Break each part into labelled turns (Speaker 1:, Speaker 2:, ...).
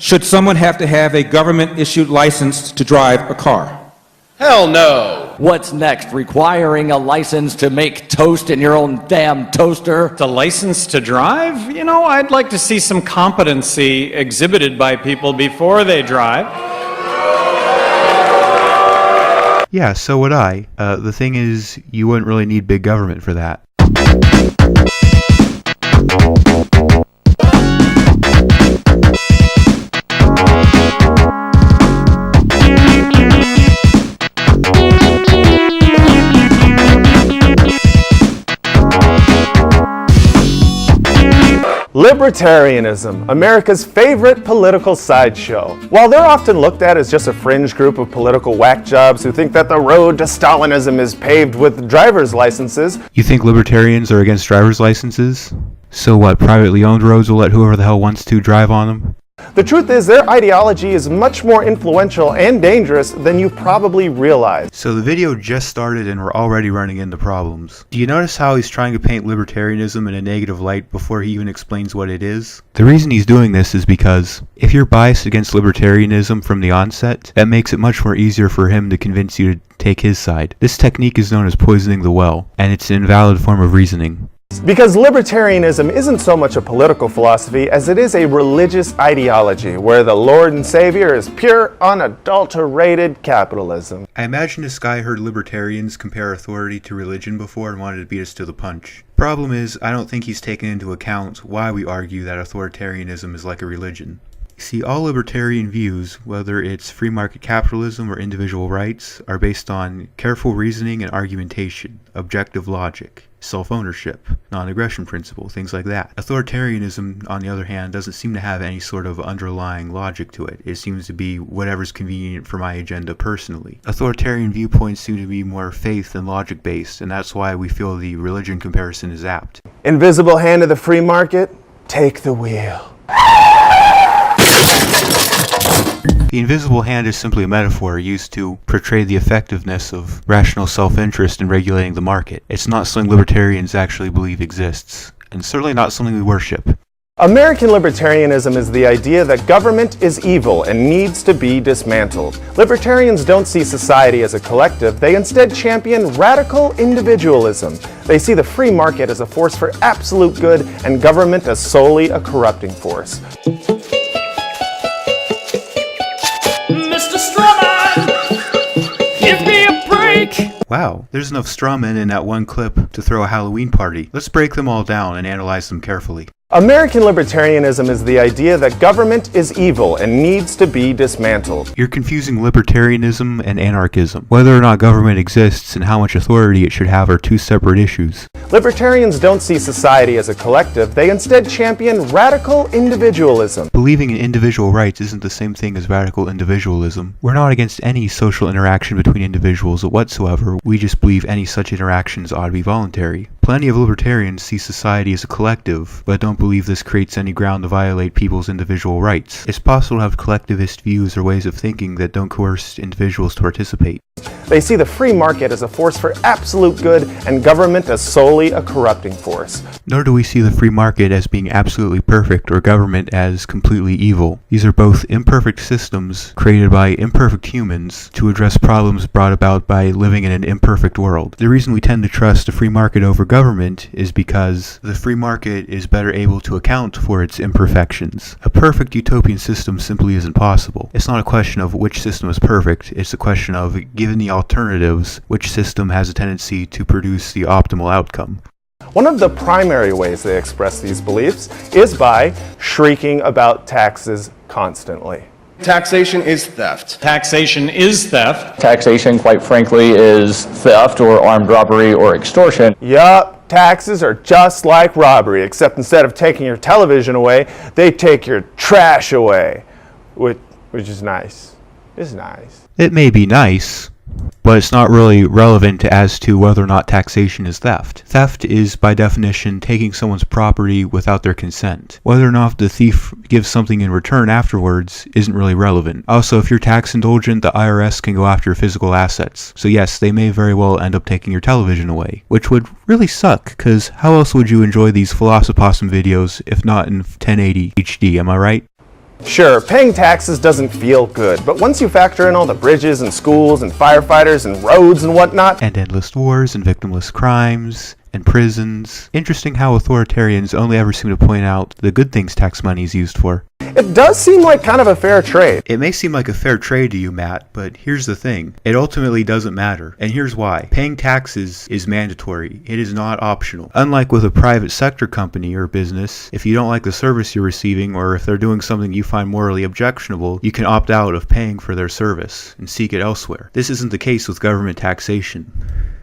Speaker 1: Should someone have to have a government-issued license to drive a car?
Speaker 2: Hell no.
Speaker 3: What's next? Requiring a license to make toast in your own damn toaster?
Speaker 4: The license to drive? You know, I'd like to see some competency exhibited by people before they drive.
Speaker 5: Yeah, so would I. The thing is, you wouldn't really need big government for that.
Speaker 6: Libertarianism, America's favorite political sideshow. While they're often looked at as just a fringe group of political whack jobs who think that the road to Stalinism is paved with driver's licenses.
Speaker 5: You think libertarians are against driver's licenses? So what, privately owned roads will let whoever the hell wants to drive on them?
Speaker 6: The truth is, their ideology is much more influential and dangerous than you probably realize.
Speaker 5: So the video just started and we're already running into problems. Do you notice how he's trying to paint libertarianism in a negative light before he even explains what it is? The reason he's doing this is because if you're biased against libertarianism from the onset, that makes it much more easier for him to convince you to take his side. This technique is known as poisoning the well, and it's an invalid form of reasoning.
Speaker 6: Because libertarianism isn't so much a political philosophy as it is a religious ideology where the Lord and Savior is pure, unadulterated capitalism.
Speaker 5: I imagine this guy heard libertarians compare authority to religion before and wanted to beat us to the punch. Problem is, I don't think he's taken into account why we argue that authoritarianism is like a religion. See, all libertarian views, whether it's free market capitalism or individual rights, are based on careful reasoning and argumentation, objective logic, self-ownership, non-aggression principle, things like that. Authoritarianism, on the other hand, doesn't seem to have any sort of underlying logic to it. It seems to be whatever's convenient for my agenda personally. Authoritarian viewpoints seem to be more faith and logic-based, and that's why we feel the religion comparison is apt.
Speaker 6: Invisible hand of the free market, take the wheel.
Speaker 5: The invisible hand is simply a metaphor used to portray the effectiveness of rational self-interest in regulating the market. It's not something libertarians actually believe exists, and certainly not something we worship.
Speaker 6: American libertarianism is the idea that government is evil and needs to be dismantled. Libertarians don't see society as a collective, they instead champion radical individualism. They see the free market as a force for absolute good and government as solely a corrupting force.
Speaker 5: Wow, there's enough strawmen in that one clip to throw a Halloween party. Let's break them all down and analyze them carefully.
Speaker 6: American libertarianism is the idea that government is evil and needs to be dismantled.
Speaker 5: You're confusing libertarianism and anarchism. Whether or not government exists and how much authority it should have are two separate issues.
Speaker 6: Libertarians don't see society as a collective, they instead champion radical individualism.
Speaker 5: Believing in individual rights isn't the same thing as radical individualism. We're not against any social interaction between individuals whatsoever, we just believe any such interactions ought to be voluntary. Plenty of libertarians see society as a collective, but don't believe this creates any ground to violate people's individual rights. It's possible to have collectivist views or ways of thinking that don't coerce individuals to participate.
Speaker 6: They see the free market as a force for absolute good and government as solely a corrupting force.
Speaker 5: Nor do we see the free market as being absolutely perfect or government as completely evil. These are both imperfect systems created by imperfect humans to address problems brought about by living in an imperfect world. The reason we tend to trust the free market over government is because the free market is better able to account for its imperfections. A perfect utopian system simply isn't possible. It's not a question of which system is perfect, it's a question of, given the alternatives, which system has a tendency to produce the optimal outcome.
Speaker 6: One of the primary ways they express these beliefs is by shrieking about taxes constantly.
Speaker 2: Taxation is theft.
Speaker 4: Taxation is theft.
Speaker 7: Taxation, quite frankly, is theft or armed robbery or extortion.
Speaker 6: Yup, taxes are just like robbery, except instead of taking your television away, they take your trash away, which is nice. It's nice.
Speaker 5: It may be nice, but it's not really relevant as to whether or not taxation is theft. Theft is, by definition, taking someone's property without their consent. Whether or not the thief gives something in return afterwards isn't really relevant. Also, if you're tax indulgent, the IRS can go after your physical assets. So yes, they may very well end up taking your television away, which would really suck, because how else would you enjoy these Philosophossum videos if not in 1080 HD, am I right?
Speaker 6: Sure, paying taxes doesn't feel good, but once you factor in all the bridges and schools and firefighters and roads and whatnot,
Speaker 5: And endless wars and victimless crimes and prisons. Interesting how authoritarians only ever seem to point out the good things tax money is used for.
Speaker 6: it does seem like kind of a fair trade.
Speaker 5: It may seem like a fair trade to you, Matt, but here's the thing. It ultimately doesn't matter. And here's why. Paying taxes is mandatory. It is not optional. Unlike with a private sector company or business, if you don't like the service you're receiving or if they're doing something you find morally objectionable, you can opt out of paying for their service and seek it elsewhere. This isn't the case with government taxation.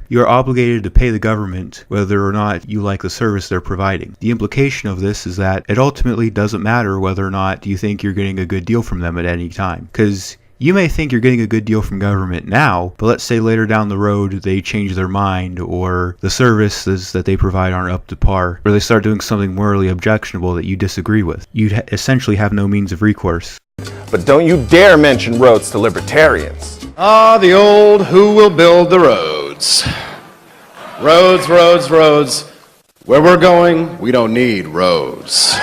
Speaker 5: You are obligated to pay the government whether or not you like the service they're providing. The implication of this is that it ultimately doesn't matter whether or not you think you're getting a good deal from them at any time. Because you may think you're getting a good deal from government now, but let's say later down the road they change their mind, or the services that they provide aren't up to par, or they start doing something morally objectionable that you disagree with. You'd essentially have no means of recourse.
Speaker 6: But don't you dare mention roads to libertarians.
Speaker 2: Ah, the old who will build the roads. Roads, roads, roads. Where we're going, we don't need roads.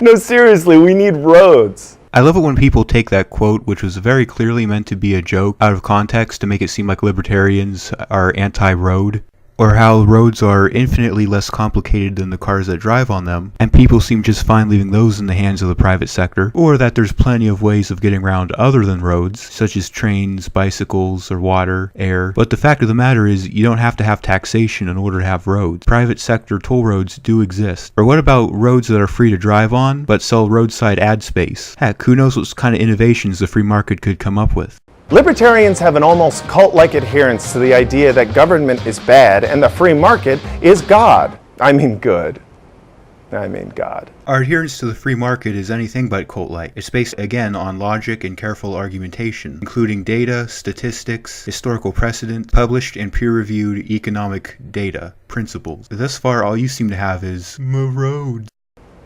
Speaker 6: No, seriously, we need roads.
Speaker 5: I love it when people take that quote, which was very clearly meant to be a joke, out of context to make it seem like libertarians are anti-road, or how roads are infinitely less complicated than the cars that drive on them, and people seem just fine leaving those in the hands of the private sector, or that there's plenty of ways of getting around other than roads, such as trains, bicycles, or water, air. But the fact of the matter is, you don't have to have taxation in order to have roads. Private sector toll roads do exist. Or what about roads that are free to drive on, but sell roadside ad space? Heck, who knows what kind of innovations the free market could come up with.
Speaker 6: Libertarians have an almost cult-like adherence to the idea that government is bad and the free market is God. I mean good. I mean God.
Speaker 5: Our adherence to the free market is anything but cult-like. It's based, again, on logic and careful argumentation, including data, statistics, historical precedent, published and peer-reviewed economic data, principles. Thus far, all you seem to have is roads.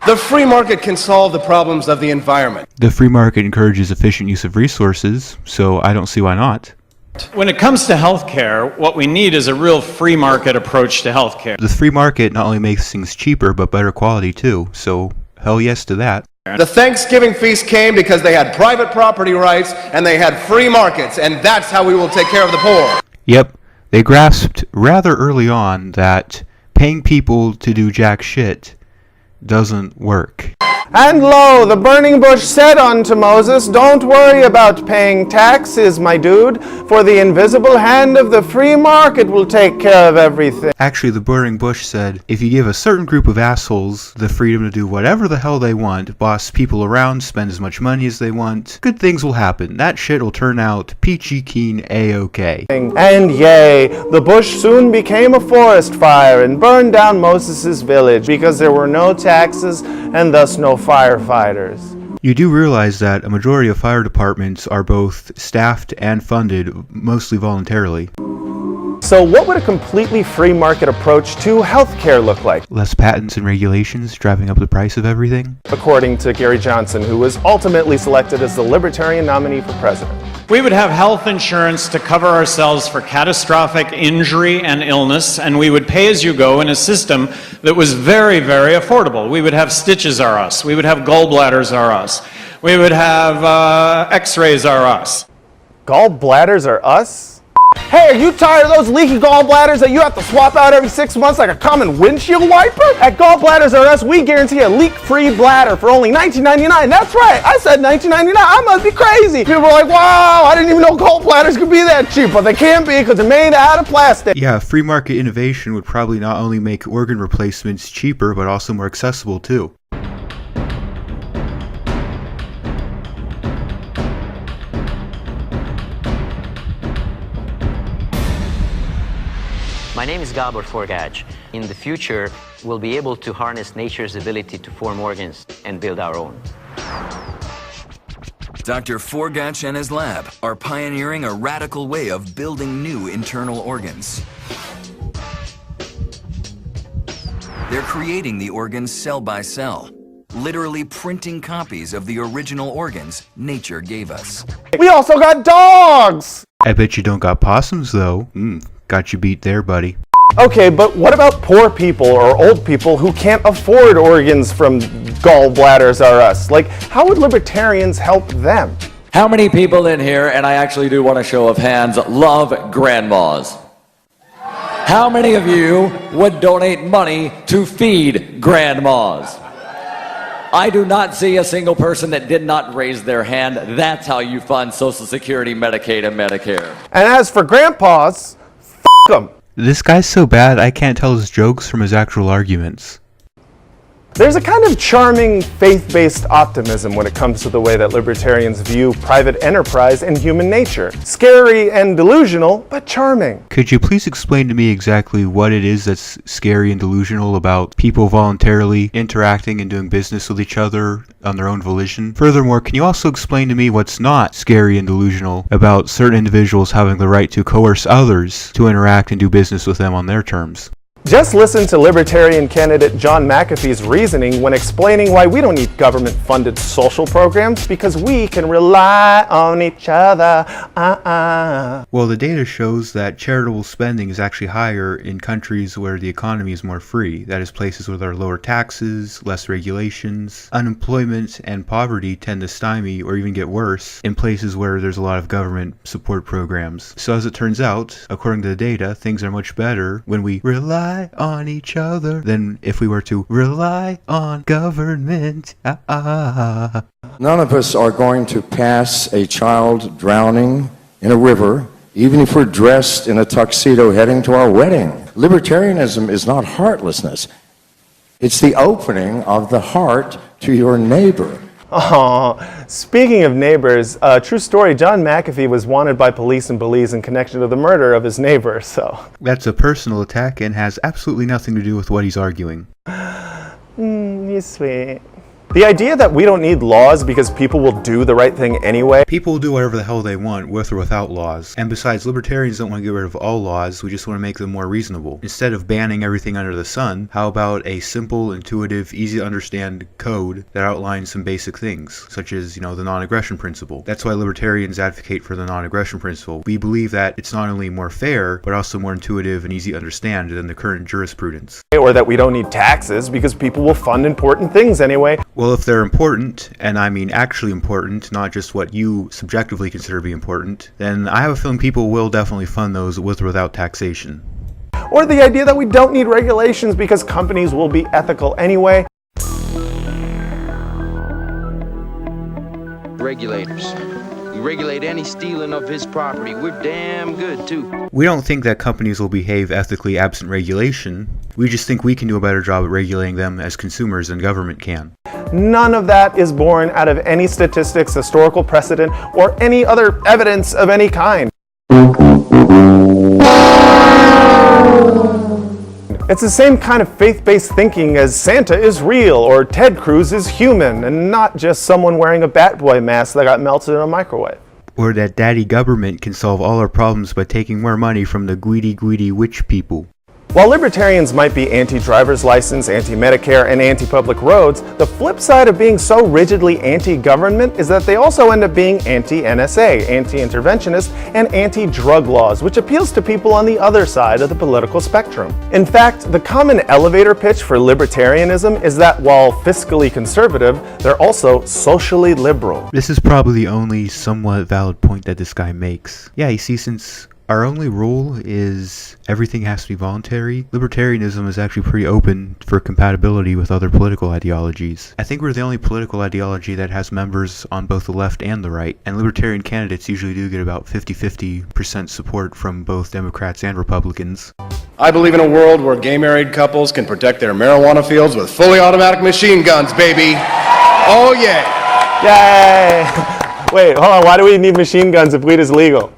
Speaker 2: The free market can solve the problems of the environment.
Speaker 5: The free market encourages efficient use of resources, so I don't see why not.
Speaker 4: When it comes to healthcare, what we need is a real free market approach to healthcare.
Speaker 5: The free market not only makes things cheaper, but better quality too, so hell yes to that.
Speaker 2: The Thanksgiving feast came because they had private property rights and they had free markets, and that's how we will take care of the poor.
Speaker 5: Yep, they grasped rather early on that paying people to do jack shit doesn't work.
Speaker 6: And lo, the burning bush said unto Moses, don't worry about paying taxes, my dude, for the invisible hand of the free market will take care of everything.
Speaker 5: Actually, the burning bush said, if you give a certain group of assholes the freedom to do whatever the hell they want, boss people around, spend as much money as they want, good things will happen. That shit will turn out peachy keen A-OK.
Speaker 6: And yea, the bush soon became a forest fire and burned down Moses' village because there were no taxes and thus no firefighters.
Speaker 5: You do realize that a majority of fire departments are both staffed and funded, mostly voluntarily.
Speaker 6: So what would a completely free market approach to healthcare look like?
Speaker 5: Less patents and regulations driving up the price of everything?
Speaker 6: According to Gary Johnson, who was ultimately selected as the Libertarian nominee for president.
Speaker 4: We would have health insurance to cover ourselves for catastrophic injury and illness, and we would pay as you go in a system that was very, very affordable. We would have stitches are us. We would have gallbladders are us. We would have x-rays are us.
Speaker 6: Gallbladders are us? Hey, are you tired of those leaky gallbladders that you have to swap out every 6 months like a common windshield wiper? At Gallbladders R Us, we guarantee a leak-free bladder for only $19.99. That's right, I said $19.99. I must be crazy. People are like, wow, I didn't even know gallbladders could be that cheap, but they can be because they're made out of plastic.
Speaker 5: Yeah, free market innovation would probably not only make organ replacements cheaper, but also more accessible too.
Speaker 8: My name is Gabor Forgács. In the future, we'll be able to harness nature's ability to form organs and build our own.
Speaker 9: Dr. Forgács and his lab are pioneering a radical way of building new internal organs. They're creating the organs cell by cell, literally printing copies of the original organs nature gave us.
Speaker 6: We also got dogs!
Speaker 5: I bet you don't got possums though. Got you beat there, buddy.
Speaker 6: Okay, but what about poor people or old people who can't afford organs from gallbladders or us? Like, how would libertarians help them?
Speaker 3: How many people in here, and I actually do want a show of hands, love grandmas? How many of you would donate money to feed grandmas? I do not see a single person that did not raise their hand. That's how you fund Social Security, Medicaid, and Medicare.
Speaker 6: And as for grandpas, f*** them.
Speaker 5: This guy's so bad I can't tell his jokes from his actual arguments.
Speaker 6: There's a kind of charming faith-based optimism when it comes to the way that libertarians view private enterprise and human nature. Scary and delusional, but charming.
Speaker 5: Could you please explain to me exactly what it is that's scary and delusional about people voluntarily interacting and doing business with each other on their own volition? Furthermore, can you also explain to me what's not scary and delusional about certain individuals having the right to coerce others to interact and do business with them on their terms?
Speaker 6: Just listen to Libertarian candidate John McAfee's reasoning when explaining why we don't need government-funded social programs because we can rely on each other.
Speaker 5: Well, the data shows that charitable spending is actually higher in countries where the economy is more free. That is, places with our lower taxes, less regulations. Unemployment and poverty tend to stymie or even get worse in places where there's a lot of government support programs. So as it turns out, according to the data, things are much better when we rely on each other than if we were to rely on government.
Speaker 10: None of us are going to pass a child drowning in a river, even if we're dressed in a tuxedo heading to our wedding. Libertarianism is not heartlessness. It's the opening of the heart to your neighbor.
Speaker 6: Oh, speaking of neighbors, true story, John McAfee was wanted by police in Belize in connection to the murder of his neighbor, so.
Speaker 5: That's a personal attack and has absolutely nothing to do with what he's arguing.
Speaker 6: He's sweet. The idea that we don't need laws because people will do the right thing anyway.
Speaker 5: People will do whatever the hell they want, with or without laws. And besides, libertarians don't want to get rid of all laws, we just want to make them more reasonable. Instead of banning everything under the sun, how about a simple, intuitive, easy to understand code that outlines some basic things, such as, the non-aggression principle. That's why libertarians advocate for the non-aggression principle. We believe that it's not only more fair, but also more intuitive and easy to understand than the current jurisprudence.
Speaker 6: Or that we don't need taxes because people will fund important things anyway.
Speaker 5: Well, if they're important, and I mean actually important, not just what you subjectively consider to be important, then I have a feeling people will definitely fund those with or without taxation.
Speaker 6: Or the idea that we don't need regulations because companies will be ethical anyway.
Speaker 11: Regulators. We regulate any stealing of his property. We're damn good, too.
Speaker 5: We don't think that companies will behave ethically absent regulation. We just think we can do a better job at regulating them as consumers than government can.
Speaker 6: None of that is born out of any statistics, historical precedent, or any other evidence of any kind. It's the same kind of faith-based thinking as Santa is real or Ted Cruz is human and not just someone wearing a Bat Boy mask that got melted in a microwave.
Speaker 5: Or that daddy government can solve all our problems by taking more money from the greedy witch people.
Speaker 6: While libertarians might be anti-driver's license, anti-Medicare, and anti-public roads, the flip side of being so rigidly anti-government is that they also end up being anti-NSA, anti-interventionist, and anti-drug laws, which appeals to people on the other side of the political spectrum. In fact, the common elevator pitch for libertarianism is that while fiscally conservative, they're also socially liberal.
Speaker 5: This is probably the only somewhat valid point that this guy makes. Yeah, you see, since our only rule is everything has to be voluntary, libertarianism is actually pretty open for compatibility with other political ideologies. I think we're the only political ideology that has members on both the left and the right, and libertarian candidates usually do get about 50-50% support from both Democrats and Republicans.
Speaker 2: I believe in a world where gay married couples can protect their marijuana fields with fully automatic machine guns, baby. Oh yeah.
Speaker 6: Yay! Wait, hold on, why do we need machine guns if weed is legal?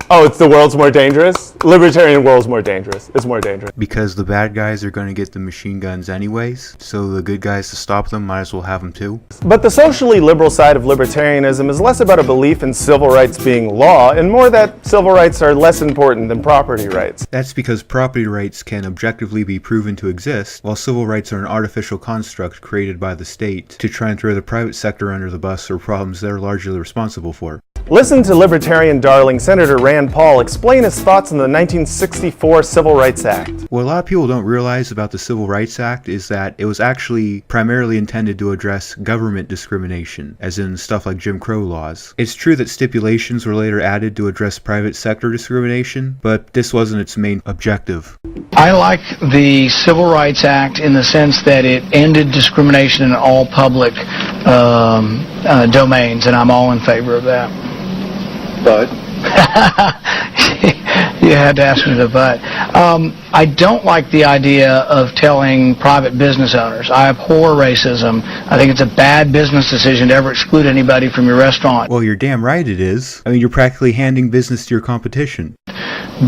Speaker 6: Oh, it's the world's more dangerous? Libertarian world's more dangerous. It's more dangerous.
Speaker 5: Because the bad guys are going to get the machine guns anyways, so the good guys to stop them might as well have them too.
Speaker 6: But the socially liberal side of libertarianism is less about a belief in civil rights being law and more that civil rights are less important than property rights.
Speaker 5: That's because property rights can objectively be proven to exist, while civil rights are an artificial construct created by the state to try and throw the private sector under the bus for problems they're largely responsible for.
Speaker 6: Listen to Libertarian darling Senator Rand Paul explain his thoughts on the 1964 Civil Rights Act.
Speaker 5: What a lot of people don't realize about the Civil Rights Act is that it was actually primarily intended to address government discrimination, as in stuff like Jim Crow laws. It's true that stipulations were later added to address private sector discrimination, but this wasn't its main objective.
Speaker 12: I like the Civil Rights Act in the sense that it ended discrimination in all public domains, and I'm all in favor of that.
Speaker 6: But
Speaker 12: you had to ask me the but. I don't like the idea of telling private business owners. I abhor racism. I think it's a bad business decision to ever exclude anybody from your restaurant.
Speaker 5: Well, you're damn right it is. I mean, you're practically handing business to your competition.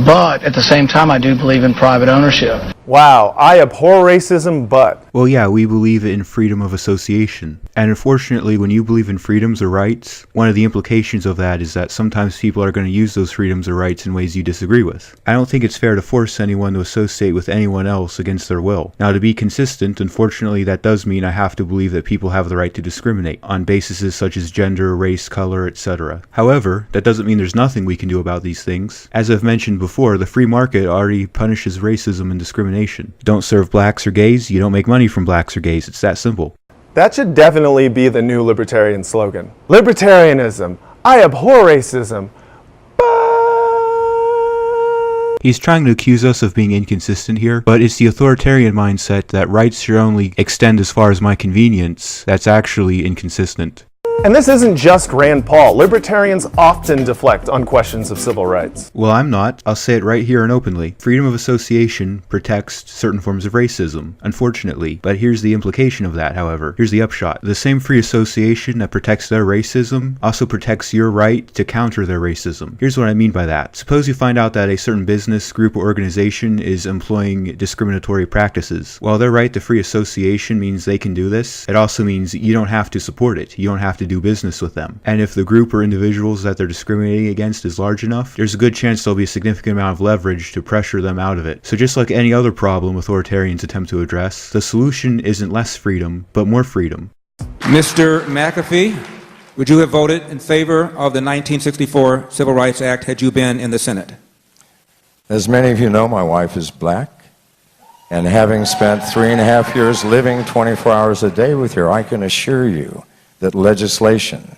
Speaker 12: But at the same time, I do believe in private ownership.
Speaker 6: Wow, I abhor racism, but...
Speaker 5: Well, yeah, we believe in freedom of association. And unfortunately, when you believe in freedoms or rights, one of the implications of that is that sometimes people are going to use those freedoms or rights in ways you disagree with. I don't think it's fair to force anyone to associate with anyone else against their will. Now, to be consistent, unfortunately, that does mean I have to believe that people have the right to discriminate on bases such as gender, race, color, etc. However, that doesn't mean there's nothing we can do about these things. As I've mentioned before, the free market already punishes racism and discrimination. Don't serve blacks or gays, you don't make money from blacks or gays. It's that simple.
Speaker 6: That should definitely be the new libertarian slogan. Libertarianism. I abhor racism.
Speaker 5: He's trying to accuse us of being inconsistent here, but it's the authoritarian mindset that rights should only extend as far as my convenience that's actually inconsistent.
Speaker 6: And this isn't just Rand Paul. Libertarians often deflect on questions of civil rights.
Speaker 5: Well, I'm not. I'll say it right here and openly. Freedom of association protects certain forms of racism, unfortunately. But here's the implication of that, however. Here's the upshot. The same free association that protects their racism also protects your right to counter their racism. Here's what I mean by that. Suppose you find out that a certain business, group, or organization is employing discriminatory practices. While their right to free association means they can do this, it also means you don't have to support it. You don't have to do business with them. And if the group or individuals that they're discriminating against is large enough, there's a good chance there'll be a significant amount of leverage to pressure them out of it. So just like any other problem authoritarians attempt to address, the solution isn't less freedom, but more freedom.
Speaker 1: Mr. McAfee, would you have voted in favor of the 1964 Civil Rights Act had you been in the Senate?
Speaker 10: As many of you know, my wife is black, and having spent 3.5 years living 24 hours a day with her, I can assure you that legislation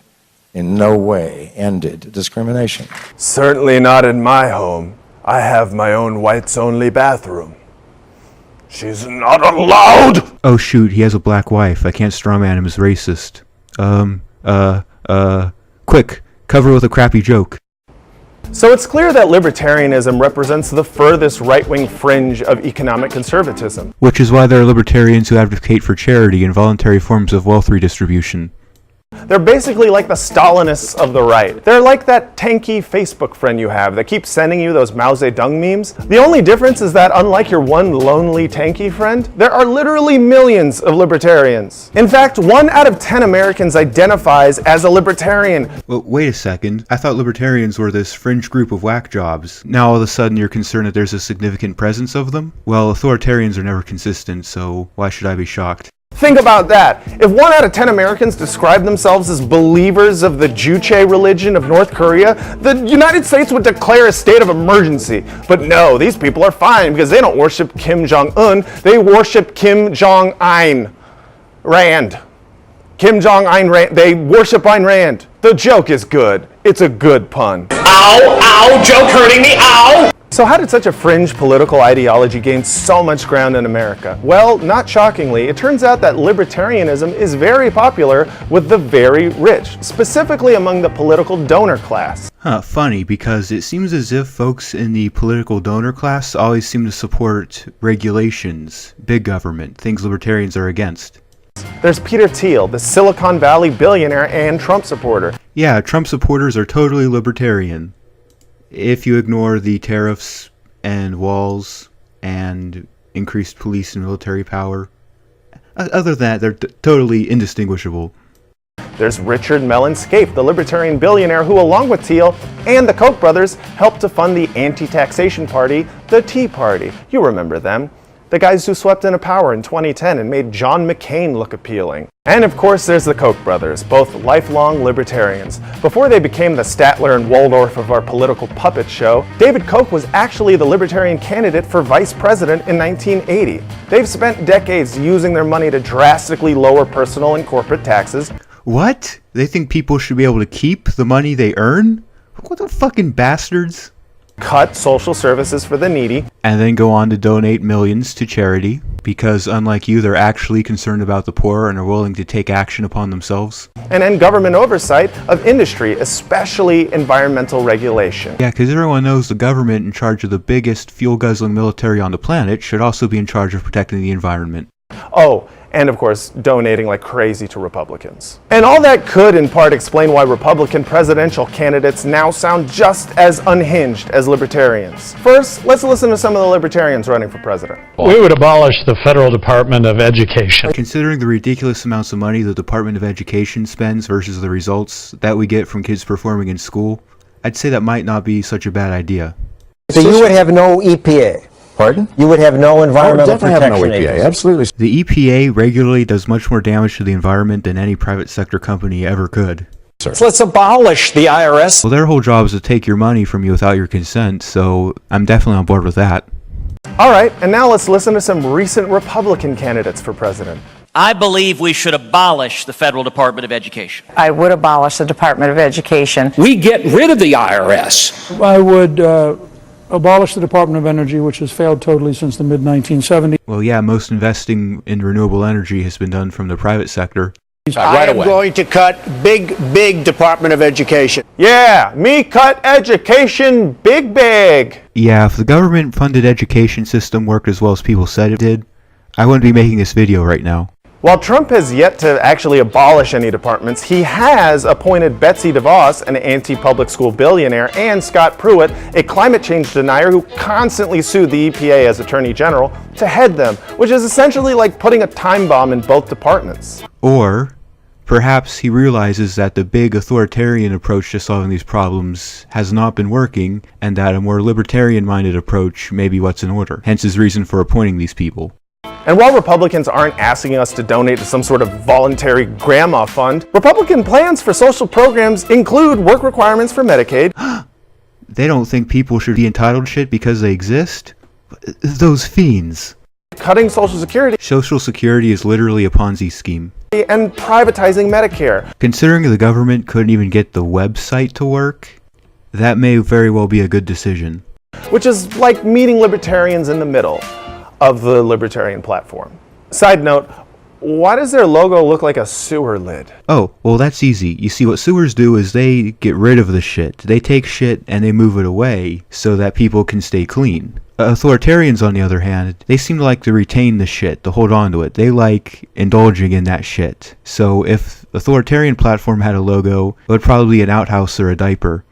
Speaker 10: in no way ended discrimination.
Speaker 6: Certainly not in my home. I have my own whites-only bathroom. She's not allowed!
Speaker 5: Oh shoot, he has a black wife. I can't strawman him as racist. Quick, cover with a crappy joke.
Speaker 6: So it's clear that libertarianism represents the furthest right-wing fringe of economic conservatism.
Speaker 5: Which is why there are libertarians who advocate for charity and voluntary forms of wealth redistribution.
Speaker 6: They're basically like the Stalinists of the right. They're like that tanky Facebook friend you have that keeps sending you those Mao Zedong memes. The only difference is that unlike your one lonely tanky friend, there are literally millions of libertarians. In fact, 1 out of 10 Americans identifies as a libertarian.
Speaker 5: Well, wait a second. I thought libertarians were this fringe group of whack jobs. Now all of a sudden you're concerned that there's a significant presence of them? Well, authoritarians are never consistent, so why should I be shocked?
Speaker 6: Think about that. If 1 out of 10 Americans describe themselves as believers of the Juche religion of North Korea, the United States would declare a state of emergency. But no, these people are fine because they don't worship Kim Jong-un, they worship Kim Jong-un Rand. Kim Jong-un Rand, they worship Ayn Rand. The joke is good. It's a good pun.
Speaker 2: Ow, ow, joke hurting me, ow!
Speaker 6: So how did such a fringe political ideology gain so much ground in America? Well, not shockingly, it turns out that libertarianism is very popular with the very rich, specifically among the political donor class.
Speaker 5: Funny, because it seems as if folks in the political donor class always seem to support regulations, big government, things libertarians are against.
Speaker 6: There's Peter Thiel, the Silicon Valley billionaire and Trump supporter.
Speaker 5: Yeah, Trump supporters are totally libertarian. If you ignore the tariffs and walls and increased police and military power. Other than that, they're totally indistinguishable.
Speaker 6: There's Richard Mellon Scaife, the libertarian billionaire who, along with Thiel and the Koch brothers, helped to fund the anti-taxation party, the Tea Party. You remember them. the guys who swept into power in 2010 and made John McCain look appealing. And of course there's the Koch brothers, both lifelong libertarians. Before they became the Statler and Waldorf of our political puppet show, David Koch was actually the Libertarian candidate for vice president in 1980. They've spent decades using their money to drastically lower personal and corporate taxes.
Speaker 5: What? They think people should be able to keep the money they earn? What the fucking bastards?
Speaker 6: Cut social services for the needy,
Speaker 5: and then go on to donate millions to charity, because unlike you, they're actually concerned about the poor and are willing to take action upon themselves.
Speaker 6: And end government oversight of industry, especially environmental regulation.
Speaker 5: Yeah, because everyone knows the government in charge of the biggest fuel-guzzling military on the planet should also be in charge of protecting the environment.
Speaker 6: Oh, and of course, donating like crazy to Republicans. And all that could in part explain why Republican presidential candidates now sound just as unhinged as libertarians. First, let's listen to some of the libertarians running for president.
Speaker 13: We would abolish the Federal Department of Education.
Speaker 5: Considering the ridiculous amounts of money the Department of Education spends versus the results that we get from kids performing in school, I'd say that might not be such a bad idea.
Speaker 14: So you would have no EPA? Pardon? You would have no environmental protection agency.
Speaker 5: Absolutely. The EPA regularly does much more damage to the environment than any private sector company ever could.
Speaker 15: So let's abolish the IRS.
Speaker 5: Well, their whole job is to take your money from you without your consent, so I'm definitely on board with that.
Speaker 6: All right, and now let's listen to some recent Republican candidates for president.
Speaker 16: I believe we should abolish the Federal Department of Education.
Speaker 17: I would abolish the Department of Education.
Speaker 15: We get rid of the IRS.
Speaker 18: I would abolish the Department of Energy, which has failed totally since the mid-1970s.
Speaker 5: Well, yeah, most investing in renewable energy has been done from the private sector.
Speaker 15: I am going to cut big Department of Education.
Speaker 6: Yeah, me cut education big.
Speaker 5: Yeah, if the government-funded education system worked as well as people said it did, I wouldn't be making this video right now.
Speaker 6: While Trump has yet to actually abolish any departments, he has appointed Betsy DeVos, an anti-public school billionaire, and Scott Pruitt, a climate change denier who constantly sued the EPA as Attorney General, to head them, which is essentially like putting a time bomb in both departments.
Speaker 5: Or perhaps he realizes that the big authoritarian approach to solving these problems has not been working, and that a more libertarian-minded approach may be what's in order, hence his reason for appointing these people.
Speaker 6: And while Republicans aren't asking us to donate to some sort of voluntary grandma fund, Republican plans for social programs include work requirements for Medicaid.
Speaker 5: They don't think people should be entitled to shit because they exist? Those fiends.
Speaker 6: Cutting Social Security.
Speaker 5: Social Security is literally a Ponzi scheme.
Speaker 6: And privatizing Medicare.
Speaker 5: Considering the government couldn't even get the website to work, that may very well be a good decision.
Speaker 6: Which is like meeting libertarians in the middle of the libertarian platform. Side note, why does their logo look like a sewer lid?
Speaker 5: Oh, well that's easy. You see, what sewers do is they get rid of the shit. They take shit and they move it away so that people can stay clean. Authoritarians, on the other hand, they seem to like to retain the shit, to hold on to it. They like indulging in that shit. So if authoritarian platform had a logo, it would probably be an outhouse or a diaper.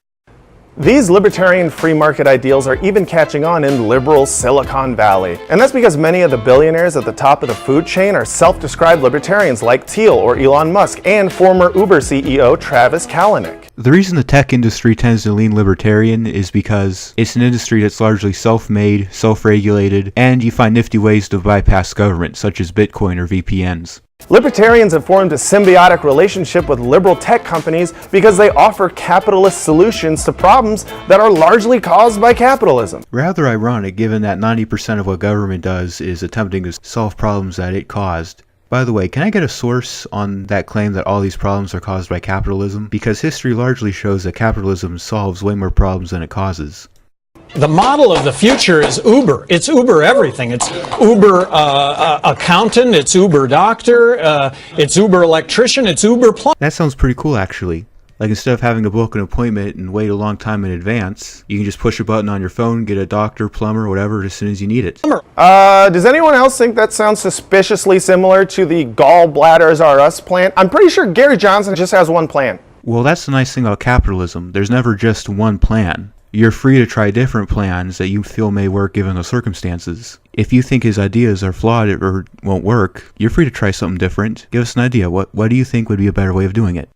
Speaker 6: These libertarian free market ideals are even catching on in liberal Silicon Valley. And that's because many of the billionaires at the top of the food chain are self-described libertarians like Thiel or Elon Musk and former Uber CEO Travis Kalanick.
Speaker 5: The reason the tech industry tends to lean libertarian is because it's an industry that's largely self-made, self-regulated, and you find nifty ways to bypass government, such as Bitcoin or VPNs.
Speaker 6: Libertarians have formed a symbiotic relationship with liberal tech companies because they offer capitalist solutions to problems that are largely caused by capitalism.
Speaker 5: Rather ironic, given that 90% of what government does is attempting to solve problems that it caused. By the way, can I get a source on that claim that all these problems are caused by capitalism? Because history largely shows that capitalism solves way more problems than it causes.
Speaker 19: The model of the future is Uber. It's Uber everything. It's Uber accountant, it's Uber doctor, it's Uber electrician, it's Uber plumber.
Speaker 5: That sounds pretty cool, actually. Like, instead of having to book an appointment and wait a long time in advance, you can just push a button on your phone, get a doctor, plumber, whatever, as soon as you need it.
Speaker 6: Does anyone else think that sounds suspiciously similar to the Gallbladders R Us plan? I'm pretty sure Gary Johnson just has one plan.
Speaker 5: Well, that's the nice thing about capitalism. There's never just one plan. You're free to try different plans that you feel may work given the circumstances. If you think his ideas are flawed or won't work, you're free to try something different. Give us an idea. What do you think would be a better way of doing it?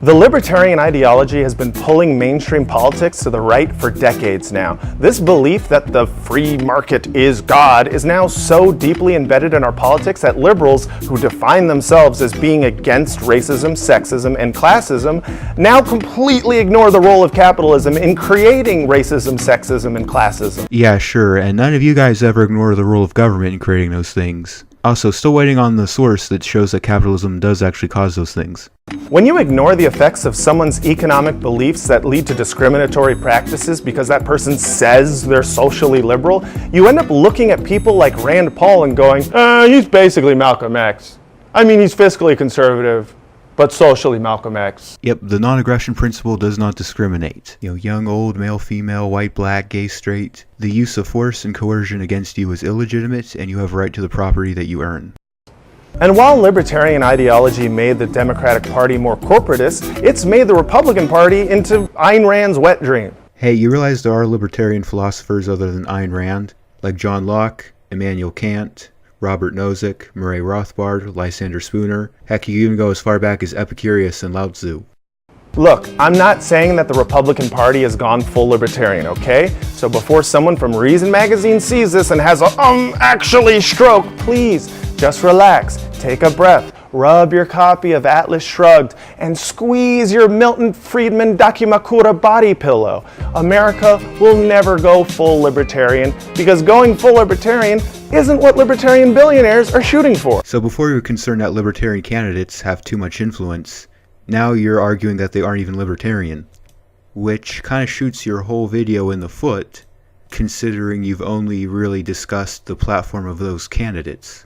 Speaker 6: The libertarian ideology has been pulling mainstream politics to the right for decades now. This belief that the free market is God is now so deeply embedded in our politics that liberals, who define themselves as being against racism, sexism, and classism, now completely ignore the role of capitalism in creating racism, sexism, and classism.
Speaker 5: Yeah, sure, and none of you guys ever ignore the role of government in creating those things. Also, still waiting on the source that shows that capitalism does actually cause those things.
Speaker 6: When you ignore the effects of someone's economic beliefs that lead to discriminatory practices because that person says they're socially liberal, you end up looking at people like Rand Paul and going, he's basically Malcolm X. I mean, he's fiscally conservative, but socially Malcolm X.
Speaker 5: Yep, the non-aggression principle does not discriminate. Young, old, male, female, white, black, gay, straight. The use of force and coercion against you is illegitimate, and you have a right to the property that you earn.
Speaker 6: And while libertarian ideology made the Democratic Party more corporatist, it's made the Republican Party into Ayn Rand's wet dream.
Speaker 5: Hey, you realize there are libertarian philosophers other than Ayn Rand? Like John Locke, Immanuel Kant, Robert Nozick, Murray Rothbard, Lysander Spooner. Heck, you even go as far back as Epicurus and Lao Tzu.
Speaker 6: Look, I'm not saying that the Republican Party has gone full libertarian, okay? So before someone from Reason Magazine sees this and has a actually stroke, please just relax, take a breath, rub your copy of Atlas Shrugged, and squeeze your Milton Friedman Dakimakura body pillow. America will never go full libertarian because going full libertarian isn't what libertarian billionaires are shooting for.
Speaker 5: So before you were concerned that libertarian candidates have too much influence, now you're arguing that they aren't even libertarian, which kind of shoots your whole video in the foot, considering you've only really discussed the platform of those candidates.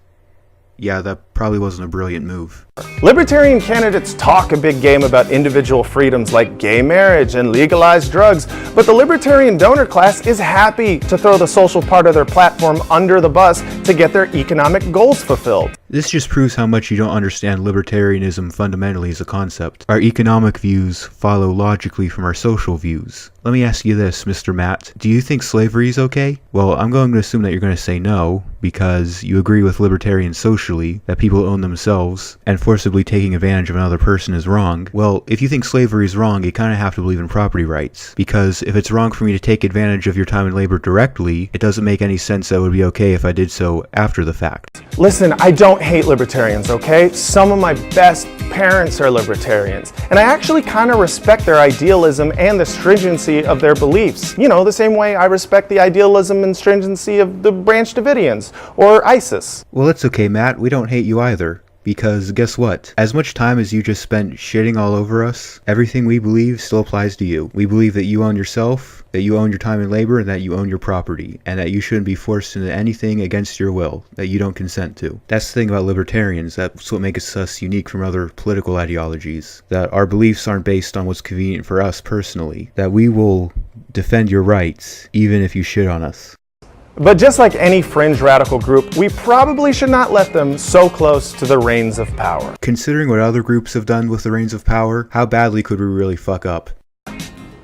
Speaker 5: Yeah, that probably wasn't a brilliant move.
Speaker 6: Libertarian candidates talk a big game about individual freedoms like gay marriage and legalized drugs, but the libertarian donor class is happy to throw the social part of their platform under the bus to get their economic goals fulfilled.
Speaker 5: This just proves how much you don't understand libertarianism fundamentally as a concept. Our economic views follow logically from our social views. Let me ask you this, Mr. Matt. Do you think slavery is okay? Well, I'm going to assume that you're going to say no, because you agree with libertarians socially that people own themselves, and forcibly taking advantage of another person is wrong. Well, if you think slavery is wrong, you kind of have to believe in property rights. Because if it's wrong for me to take advantage of your time and labor directly, it doesn't make any sense that it would be okay if I did so after the fact.
Speaker 6: Listen, I don't hate libertarians, okay? Some of my best parents are libertarians, and I actually kind of respect their idealism and the stringency of their beliefs. You know, the same way I respect the idealism and stringency of the Branch Davidians or ISIS.
Speaker 5: Well, it's okay, Matt. We don't hate you either. Because guess what? As much time as you just spent shitting all over us, everything we believe still applies to you. We believe that you own yourself, that you own your time and labor, and that you own your property, and that you shouldn't be forced into anything against your will that you don't consent to. That's the thing about libertarians. That's what makes us unique from other political ideologies. That our beliefs aren't based on what's convenient for us personally. That we will defend your rights, even if you shit on us.
Speaker 6: But just like any fringe radical group, we probably should not let them so close to the reins of power.
Speaker 5: Considering what other groups have done with the reins of power, how badly could we really fuck up?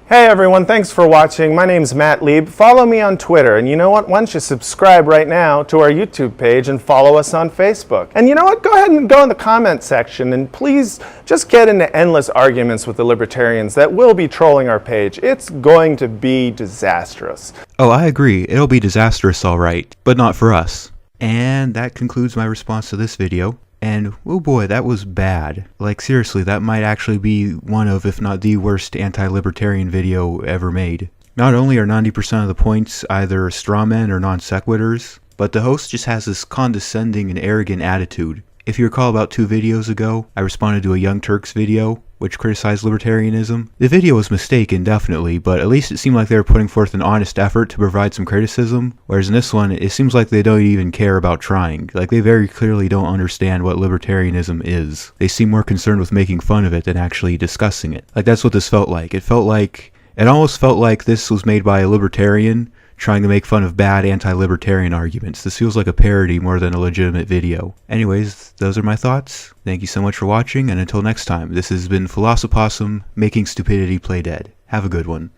Speaker 6: Hey everyone, thanks for watching. My name's Matt Lieb. Follow me on Twitter, and you know what? Why don't you subscribe right now to our YouTube page and follow us on Facebook? And you know what? Go ahead and go in the comment section and please just get into endless arguments with the libertarians that will be trolling our page. It's going to be disastrous.
Speaker 5: Oh, I agree. It'll be disastrous, alright, but not for us. And that concludes my response to this video. And, oh boy, that was bad. Like, seriously, that might actually be one of, if not the worst anti-libertarian video ever made. Not only are 90% of the points either straw men or non sequiturs, but the host just has this condescending and arrogant attitude. If you recall, about 2 videos ago, I responded to a Young Turks video, which criticized libertarianism. The video was mistaken, definitely, but at least it seemed like they were putting forth an honest effort to provide some criticism, whereas in this one, it seems like they don't even care about trying. Like, they very clearly don't understand what libertarianism is. They seem more concerned with making fun of it than actually discussing it. Like, that's what this felt like. It almost felt like this was made by a libertarian trying to make fun of bad anti-libertarian arguments. This feels like a parody more than a legitimate video. Anyways, those are my thoughts. Thank you so much for watching, and until next time, this has been Philosophossum, making stupidity play dead. Have a good one.